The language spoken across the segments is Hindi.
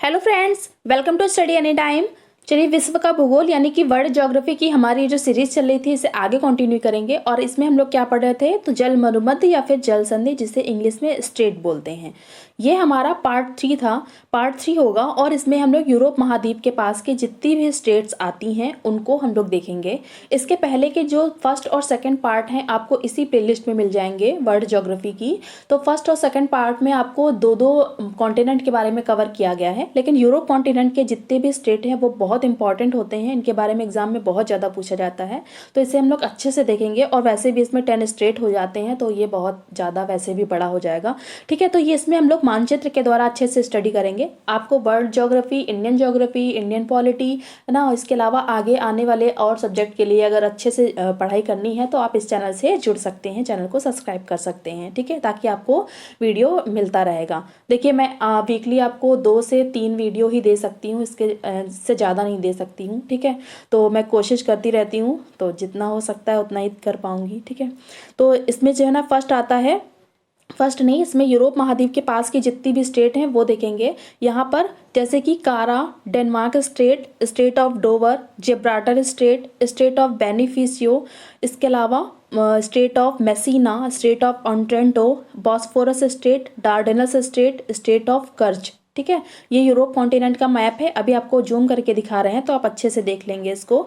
Hello friends, welcome to Study Any Time. चलिए, विश्व का भूगोल यानी कि वर्ल्ड ज्योग्राफी की हमारी जो सीरीज चल रही थी इसे आगे कंटिन्यू करेंगे। और इसमें हम लोग क्या पढ़ रहे थे, तो जल मरुमध्य या फिर जल संधि, जिसे इंग्लिश में स्ट्रेट बोलते हैं। ये हमारा पार्ट 3 था। पार्ट 3 होगा और इसमें हम लोग यूरोप महाद्वीप के पास की जितनी भी स्टेट्स आती हैं उनको हम लोग देखेंगे। इसके पहले के जो फर्स्ट और सेकंड पार्ट हैं आपको इसी प्लेलिस्ट में मिल जाएंगे वर्ल्ड ज्योग्राफी की। तो फर्स्ट और सेकंड पार्ट में आपको दो दो कॉन्टिनेंट के बारे में कवर किया गया है, लेकिन यूरोप कॉन्टिनेंट के जितने भी स्टेट हैं वो बहुत इंपॉर्टेंट होते हैं। इनके बारे में एग्जाम में बहुत ज़्यादा पूछा जाता है, तो इसे हम लोग अच्छे से देखेंगे। और वैसे भी इसमें 10 स्टेट हो जाते हैं, तो ये बहुत ज़्यादा वैसे भी बड़ा हो जाएगा। ठीक है, तो ये इसमें हम लोग मानचित्र के द्वारा अच्छे से स्टडी करेंगे। आपको वर्ल्ड ज्योग्राफी, इंडियन पॉलिटी है ना, इसके अलावा आगे आने वाले और सब्जेक्ट के लिए अगर अच्छे से पढ़ाई करनी है तो आप इस चैनल से जुड़ सकते हैं, चैनल को सब्सक्राइब कर सकते हैं। ठीक है, ताकि आपको वीडियो मिलता रहेगा। देखिए, मैं वीकली आपको 2 से 3 वीडियो ही दे सकती हूँ, इससे ज़्यादा नहीं दे सकती हूँ। ठीक है, तो मैं कोशिश करती रहती हूँ, तो जितना हो सकता है उतना ही कर पाऊँगी। ठीक है, तो इसमें जो है ना फर्स्ट आता है, फर्स्ट नहीं, इसमें यूरोप महाद्वीप के पास की जितनी भी स्टेट हैं वो देखेंगे। यहाँ पर जैसे कि Kara, Denmark strait, strait of Dover, Gibraltar strait, strait of Bonifacio, इसके अलावा strait of Messina, strait of Otranto, Bosphorus strait, Dardanelles strait, strait of Kerch. ठीक है, ये यूरोप कॉन्टिनेंट का मैप है। अभी आपको जूम करके दिखा रहे हैं तो आप अच्छे से देख लेंगे इसको।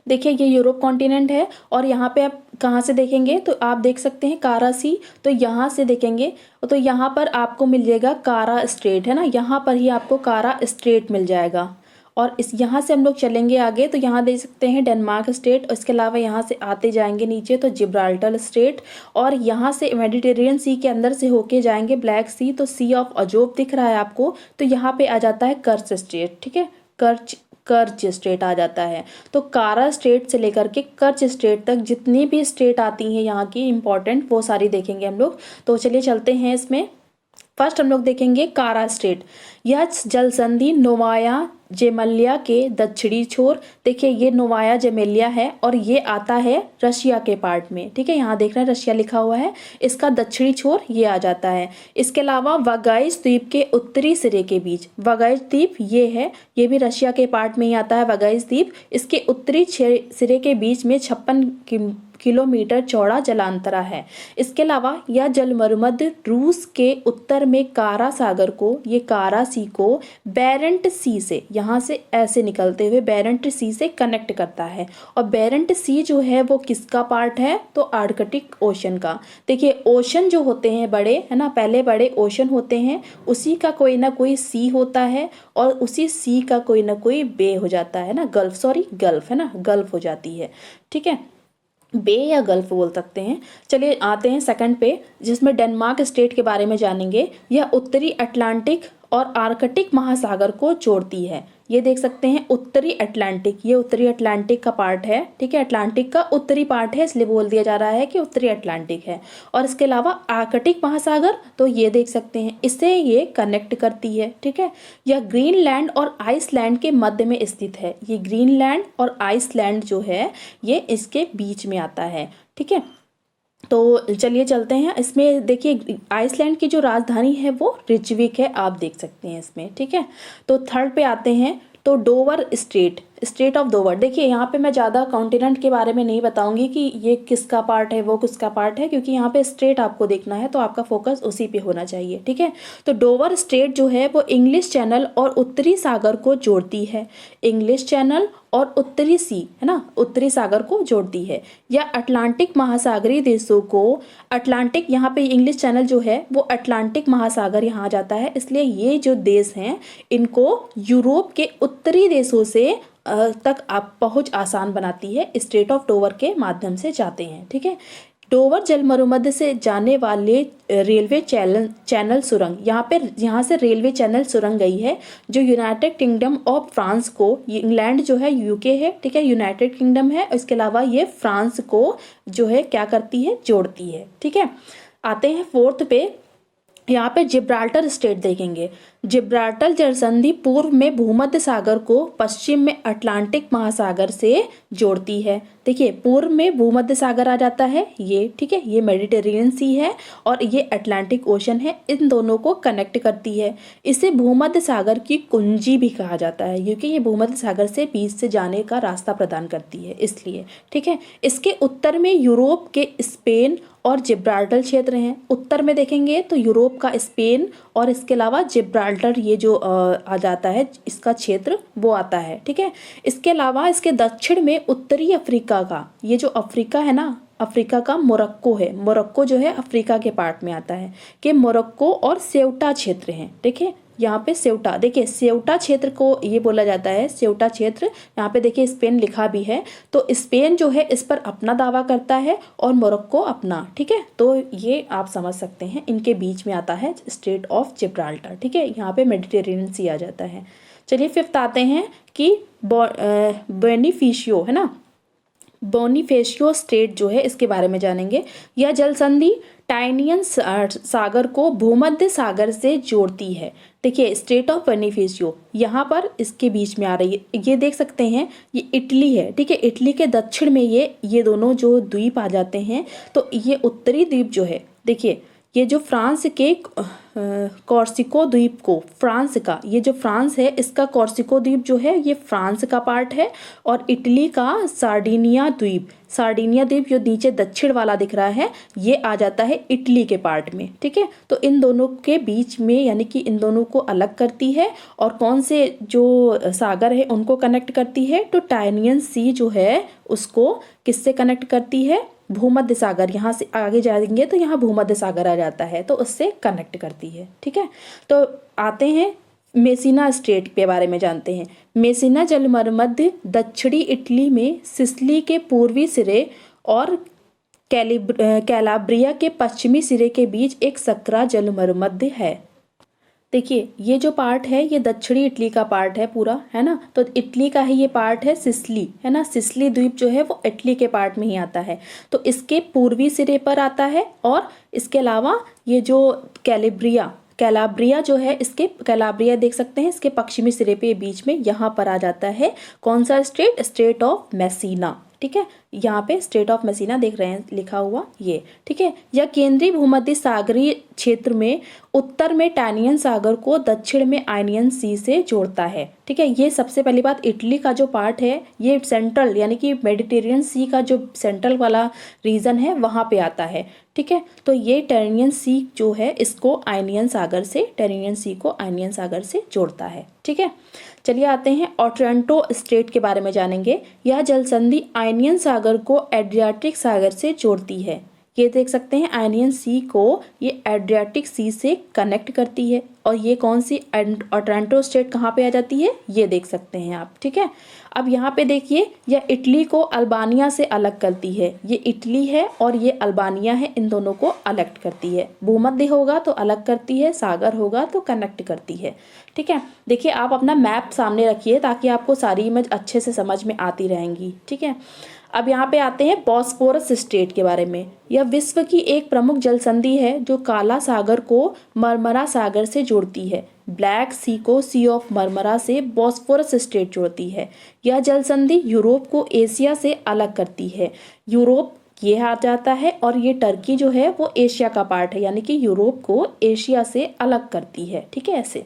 देखिए, ये यूरोप कॉन्टिनेंट है और यहाँ पे आप कहाँ से देखेंगे तो आप देख सकते हैं कारा सी, तो यहाँ से देखेंगे तो यहाँ पर आपको मिल जाएगा कारा स्ट्रेट, है ना, यहाँ पर ही आपको कारा स्ट्रेट मिल जाएगा। और इस यहाँ से हम लोग चलेंगे आगे तो यहाँ देख सकते हैं डेनमार्क स्टेट। इसके अलावा यहाँ से आते जाएंगे नीचे तो जिब्राल्टर स्टेट, और यहाँ से मेडिटेरियन सी के अंदर से होके जाएंगे ब्लैक सी, तो सी ऑफ अजोब दिख रहा है आपको, तो यहाँ पे आ जाता है कर्च स्टेट। ठीक है, कर्च स्टेट आ जाता है। तो कारा स्टेट से लेकर के कर्च स्टेट तक जितनी भी स्टेट आती हैं यहाँ की इंपॉर्टेंट, वो सारी देखेंगे हम लोग। तो चलिए चलते हैं इसमें। फर्स्ट हम लोग देखेंगे कारा स्टेट। यह जल संधि नोवाया जेमेलिया के दक्षिणी छोर, देखिए ये नोवाया जेमेलिया है और ये आता है रशिया के पार्ट में। ठीक है, यहाँ देख रहे हैं रशिया लिखा हुआ है, इसका दक्षिणी छोर ये आ जाता है। इसके अलावा वागाइस द्वीप के उत्तरी सिरे के बीच, वागाइस द्वीप ये है, ये भी रशिया के पार्ट में ही आता है वागाइस द्वीप। इसके उत्तरी सिरे के बीच में 56 किलोमीटर चौड़ा जलांतरा है। इसके अलावा यह जलमरुमध्य रूस के उत्तर में कारा सागर को, ये कारा सी को बेरेंट सी से, यहाँ से ऐसे निकलते हुए बेरेंट सी से कनेक्ट करता है। और बेरेंट सी जो है वो किसका पार्ट है, तो आर्कटिक ओशन का। देखिए, ओशन जो होते हैं बड़े, है ना, पहले बड़े ओशन होते हैं, उसी का कोई ना कोई सी होता है और उसी सी का कोई ना कोई बे हो जाता है ना, गल्फ, सॉरी गल्फ, है ना, गल्फ हो जाती है। ठीक है, बे या गल्फ बोल सकते हैं। चलिए आते हैं सेकंड पे, जिसमें डेनमार्क स्टेट के बारे में जानेंगे। यह उत्तरी अटलांटिक और आर्कटिक महासागर को जोड़ती है। ये देख सकते हैं उत्तरी अटलांटिक, ये उत्तरी अटलांटिक का पार्ट है। ठीक है, अटलांटिक का उत्तरी पार्ट है, इसलिए बोल दिया जा रहा है कि उत्तरी अटलांटिक है। और इसके अलावा आर्कटिक महासागर, तो ये देख सकते हैं इससे ये कनेक्ट करती है। ठीक है, यह ग्रीनलैंड और आइसलैंड के मध्य में स्थित है। ये ग्रीनलैंड और आइसलैंड जो है ये इसके बीच में आता है। ठीक है, तो चलिए चलते हैं इसमें। देखिए, आइसलैंड की जो राजधानी है वो रिचविक है, आप देख सकते हैं इसमें। ठीक है, तो थर्ड पे आते हैं, तो Dover state, strait of Dover. देखिए, यहाँ पे मैं ज़्यादा कॉन्टिनेंट के बारे में नहीं बताऊंगी कि ये किसका पार्ट है वो किसका पार्ट है, क्योंकि यहाँ पे स्टेट आपको देखना है तो आपका फोकस उसी पे होना चाहिए। ठीक है, तो डोवर स्टेट जो है वो इंग्लिश चैनल और उत्तरी सागर को जोड़ती है। इंग्लिश चैनल और उत्तरी सी, है ना, उत्तरी सागर को जोड़ती है। या अटलांटिक महासागरीय देशों को, अटलांटिक यहाँ पे इंग्लिश चैनल जो है वो अटलांटिक महासागर यहाँ आ जाता है, इसलिए ये जो देश हैं इनको यूरोप के उत्तरी देशों से तक आप पहुंच आसान बनाती है, स्ट्रेट ऑफ डोवर के माध्यम से जाते हैं। ठीक है, डोवर जलमरुमध्य से जाने वाले रेलवे चैनल सुरंग, यहाँ से रेलवे चैनल सुरंग गई है जो यूनाइटेड किंगडम ऑफ फ्रांस को, इंग्लैंड जो है यूके है, ठीक है, यूनाइटेड किंगडम है, इसके अलावा ये फ्रांस को जो है क्या करती है, जोड़ती है। ठीक है, आते हैं फोर्थ पे, यहाँ पे जिब्राल्टर स्टेट देखेंगे। जिब्राल्टर जलसंधि पूर्व में भूमध्य सागर को पश्चिम में अटलांटिक महासागर से जोड़ती है। देखिए, पूर्व में भूमध्य सागर आ जाता है ये, ठीक है, ये मेडिटेरेनियन सी है और ये अटलांटिक ओशन है, इन दोनों को कनेक्ट करती है। इसे भूमध्य सागर की कुंजी भी कहा जाता है क्योंकि ये भूमध्य सागर से बीच से जाने का रास्ता प्रदान करती है, इसलिए, ठीक है। इसके उत्तर में यूरोप के स्पेन और जिब्राल्टर क्षेत्र हैं। उत्तर में देखेंगे तो यूरोप का स्पेन और इसके अलावा जिब्राल्टर ये जो आ जाता है, इसका क्षेत्र वो आता है, ठीक है। इसके अलावा इसके दक्षिण में उत्तरी अफ्रीका का, ये जो अफ्रीका है ना, अफ्रीका का मोरक्को है, मोरक्को जो है अफ्रीका के पार्ट में आता है, कि मोरक्को और सेउटा क्षेत्र हैं। देखिए यहाँ पे सेउटा, देखिए सेउटा क्षेत्र को ये बोला जाता है, सेउटा क्षेत्र। यहाँ पे देखिए स्पेन लिखा भी है, तो स्पेन जो है इस पर अपना दावा करता है और मोरक्को अपना, ठीक है। तो ये आप समझ सकते हैं, इनके बीच में आता है स्ट्रेट ऑफ जिब्राल्टर, ठीक है। यहाँ पे मेडिटेरेनियन सी आ जाता है। चलिए फिफ्थ आते हैं कि बेनिफिशियो है ना, बोनिफेशियो स्ट्रेट जो है इसके बारे में जानेंगे। यह जलसंधि टाइनियन सागर को भूमध्य सागर से जोड़ती है। देखिए स्ट्रेट ऑफ बेनिफिशियो यहाँ पर इसके बीच में आ रही है, ये देख सकते हैं, ये इटली है, ठीक है। इटली के दक्षिण में ये दोनों जो द्वीप आ जाते हैं, तो ये उत्तरी द्वीप जो है, देखिए ये जो फ्रांस के कॉर्सिको द्वीप को, फ्रांस का, ये जो फ्रांस है इसका कॉर्सिको द्वीप जो है ये फ्रांस का पार्ट है, और इटली का सार्डिनिया द्वीप, सार्डिनिया द्वीप जो नीचे दक्षिण वाला दिख रहा है, ये आ जाता है इटली के पार्ट में, ठीक है। तो इन दोनों के बीच में, यानी कि इन दोनों को अलग करती है, और कौन से जो सागर है उनको कनेक्ट करती है, तो टाइनियन सी जो है उसको किससे कनेक्ट करती है, भूमध्य सागर। यहाँ से आगे जाएंगे तो यहाँ भूमध्य सागर आ जाता है, तो उससे कनेक्ट करती है, ठीक है। तो आते हैं मेसिना स्ट्रेट के बारे में जानते हैं। मेसिना जलमर्मध्य दक्षिणी इटली में सिसिली के पूर्वी सिरे और कैलाब्रिया के पश्चिमी सिरे के बीच एक सकरा जलमर्मध्य है। देखिए ये जो पार्ट है ये दक्षिणी इटली का पार्ट है पूरा, है ना। तो इटली का ही ये पार्ट है सिसिली, है ना। सिसिली द्वीप जो है वो इटली के पार्ट में ही आता है, तो इसके पूर्वी सिरे पर आता है। और इसके अलावा ये जो कैलाब्रिया जो है, इसके कैलाब्रिया देख सकते हैं, इसके पश्चिमी सिरे पे बीच में यहाँ पर आ जाता है कौन सा स्ट्रेट, स्ट्रेट ऑफ मैसीना, ठीक है। यहाँ पे स्ट्रेट ऑफ मैसीना देख रहे हैं लिखा हुआ ये, ठीक है। यह केंद्रीय भूमध्य सागरीय क्षेत्र में उत्तर में टाइनियन सागर को दक्षिण में आयनियन सी से जोड़ता है, ठीक है। ये सबसे पहली बात, इटली का जो पार्ट है ये सेंट्रल, यानी कि मेडिटेरेनियन सी का जो सेंट्रल वाला रीजन है वहाँ पे आता है, ठीक है। तो ये टाइनियन सी जो है इसको आयनियन सागर से, टाइनियन सी को आयनियन सागर से जोड़ता है, ठीक है। चलिए आते हैं ओट्रांटो स्ट्रेट के बारे में जानेंगे। यह जलसंधि आयनियन सागर को एड्रियाटिक सागर से जोड़ती है। ये देख सकते हैं आयनियन सी को ये एड्रियाटिक सी से कनेक्ट करती है, और ये कौन सी ओट्रांटो स्ट्रेट कहाँ पे आ जाती है ये देख सकते हैं आप, ठीक है। अब यहाँ पे देखिए यह इटली को अल्बानिया से अलग करती है, ये इटली है और ये अल्बानिया है, इन दोनों को अलग करती है। भूमध्य होगा तो अलग करती है, सागर होगा तो कनेक्ट करती है, ठीक है। देखिए आप अपना मैप सामने रखिए ताकि आपको सारी इमेज अच्छे से समझ में आती रहेंगी, ठीक है। अब यहाँ पे आते हैं बॉस्फोरस स्ट्रेट के बारे में। यह विश्व की एक प्रमुख जलसंधि है जो काला सागर को मरमरा सागर से जोड़ती है। ब्लैक सी को सी ऑफ मरमरा से बॉस्फोरस स्ट्रेट जोड़ती है। यह जलसंधि यूरोप को एशिया से अलग करती है। यूरोप ये आ जाता है और ये टर्की जो है वो एशिया का पार्ट है, यानी कि यूरोप को एशिया से अलग करती है, ठीक है, ऐसे।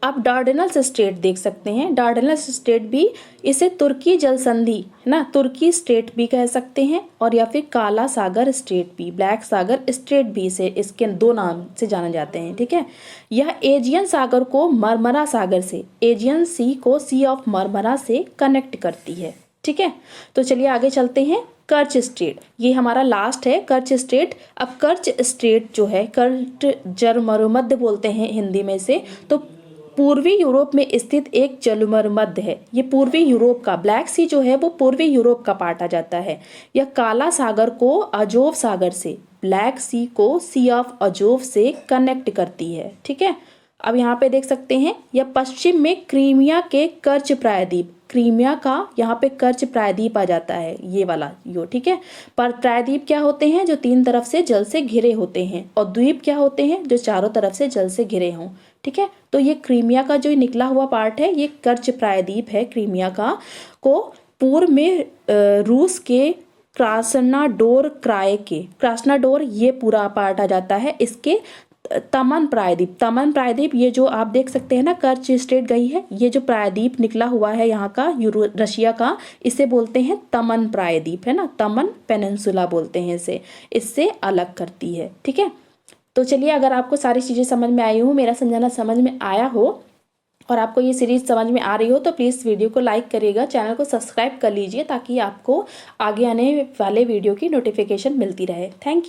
आप डार्डेनल्स स्ट्रेट देख सकते हैं, डार्डेनल्स स्ट्रेट भी, इसे तुर्की जलसंधि है ना, तुर्की स्ट्रेट भी कह सकते हैं, और या फिर काला सागर स्ट्रेट भी, ब्लैक सागर स्ट्रेट भी, इसे इसके दो नाम से जाने जाते हैं, ठीक है। यह एजियन सागर को मरमरा सागर से, एजियन सी को सी ऑफ मरमरा से कनेक्ट करती है, ठीक है। तो चलिए आगे चलते हैं। कर्च स्ट्रेट, ये हमारा लास्ट है कर्च स्ट्रेट। अब कर्च स्ट्रेट जो है, कर्च जलमर्मध्य बोलते हैं हिंदी में से, तो पूर्वी यूरोप में स्थित एक जलमर्मध्य है। ये पूर्वी यूरोप का, ब्लैक सी जो है वो पूर्वी यूरोप का पार्ट आ जाता है। यह काला सागर को अजोव सागर से, ब्लैक सी को सी ऑफ अजोव से कनेक्ट करती है, ठीक है। अब यहाँ पे देख सकते हैं यह पश्चिम में क्रीमिया के कर्च प्रायद्वीप, क्रीमिया का यहाँ पे कर्च प्रायद्वीप आ जाता है, ये वाला यो, ठीक है। पर प्रायद्वीप क्या होते हैं, जो तीन तरफ से जल से घिरे होते हैं, और द्वीप क्या होते हैं, जो चारों तरफ से जल से घिरे हों, ठीक है। तो ये क्रीमिया का जो निकला हुआ पार्ट है ये कर्च प्रायद्वीप है क्रीमिया का, को पूर्व में रूस के क्रास्नाडोर ये पूरा पार्ट आ जाता है। इसके तमन प्रायद्वीप ये जो आप देख सकते हैं ना कर्च स्टेट गई है, ये जो प्रायद्वीप निकला हुआ है यहाँ का रशिया का, इसे बोलते हैं तमन प्रायद्वीप, है ना, तमन पेनिनसुला बोलते हैं इसे, इससे अलग करती है। ठीक है, तो चलिए अगर आपको सारी चीज़ें समझ में आई हो, मेरा समझाना समझ में आया हो और आपको ये सीरीज समझ में आ रही हो तो प्लीज़ वीडियो को लाइक करिएगा, चैनल को सब्सक्राइब कर लीजिए ताकि आपको आगे आने वाले वीडियो की नोटिफिकेशन मिलती रहे। Thank you.